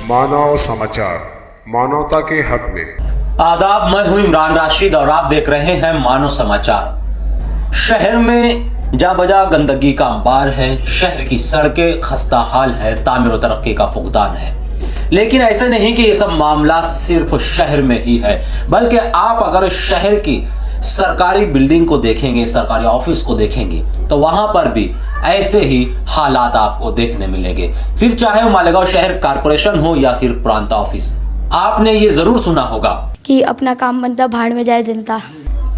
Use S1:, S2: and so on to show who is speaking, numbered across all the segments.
S1: मानव समाचार, मानवता के हक में।
S2: आदाब, मैं हूं इमरान राशिद और आप देख रहे हैं मानव समाचार। शहर में जा बजा गंदगी का अंबार है, शहर की सड़कें खस्ता हाल है, तामीर और तरक्की का फुकदान है। लेकिन ऐसा नहीं कि ये सब मामला सिर्फ शहर में ही है, बल्कि आप अगर शहर की सरकारी बिल्डिंग को देखेंगे, सरकारी ऑफिस को देखेंगे, तो वहां पर भी ऐसे ही हालात आपको देखने मिलेंगे। फिर चाहे वो मालेगांव शहर कारपोरेशन हो या फिर प्रांत ऑफिस। आपने ये जरूर सुना होगा
S3: कि अपना काम बनता भाड़ में जाए जनता।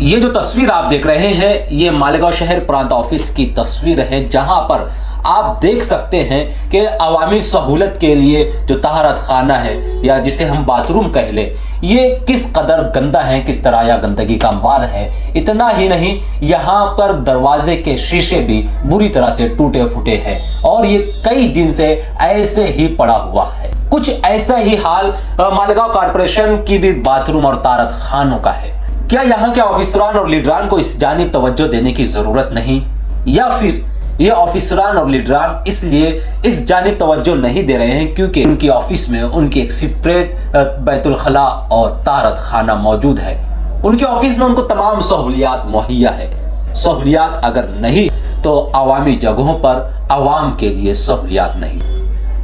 S2: ये जो तस्वीर आप देख रहे हैं, ये मालेगांव शहर प्रांत ऑफिस की तस्वीर है, जहां पर आप देख सकते हैं कि अवामी सहूलत के लिए जो तहारत खाना है या जिसे हम बाथरूम कह ले, ये किस कदर गंदा है, किस तरह यह गंदगी का अंबार है। इतना ही नहीं, यहाँ पर दरवाजे के शीशे भी बुरी तरह से टूटे फूटे हैं और ये कई दिन से ऐसे ही पड़ा हुआ है। कुछ ऐसा ही हाल मालेगांव कारपोरेशन की भी बाथरूम और तारत खानों का है। क्या यहाँ के ऑफिसरान और लीडरान को इस जानिब तवज्जो देने की जरूरत नहीं, या फिर ये ऑफिसरान और लीडरान इसलिए इस जानिब तवज्जो नहीं दे रहे हैं क्योंकि उनकी ऑफिस में उनकी एक सेपरेट बैतुल खला और तारत खाना मौजूद है। उनके ऑफिस में उनको तमाम सहूलियात मुहैया है। सहूलियात अगर नहीं तो अवामी जगहों पर अवाम के लिए सहूलियात नहीं।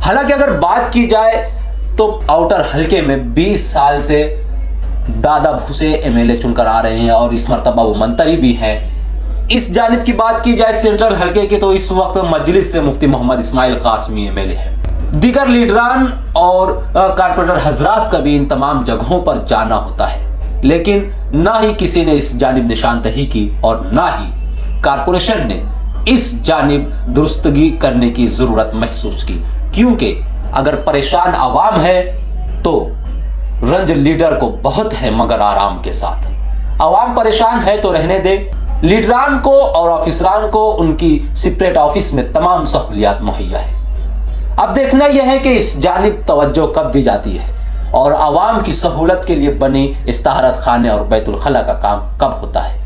S2: हालांकि अगर बात की जाए तो आउटर हल्के में 20 साल से दादा भूसे एमएलए चुनकर आ रहे हैं और इस मर्तबा वो मंत्री भी हैं। इस जानिब की बात की जाए सेंट्रल हल्के की, तो इस वक्त मजलिस से मुफ्ती मोहम्मद इस्माइल कासमी एमएलए है। दीगर लीडरान और कारपोरेटर हजरात का भी इन तमाम जगहों पर जाना होता है, लेकिन ना ही किसी ने इस जानिब निशानदही की और ना ही कारपोरेशन ने इस जानिब दुरुस्तगी करने की जरूरत महसूस की। क्योंकि अगर परेशान आवाम है तो रंज लीडर को बहुत है, मगर आराम के साथ। आवाम परेशान है तो रहने दे। लीडरान को और ऑफिसरान को उनकी सेपरेट ऑफिस में तमाम सहूलियात मुहैया है। अब देखना यह है कि इस जानिब तवज्जो कब दी जाती है और आवाम की सहूलत के लिए बनी इस तहारत खाने और बैतुल खला का काम कब होता है।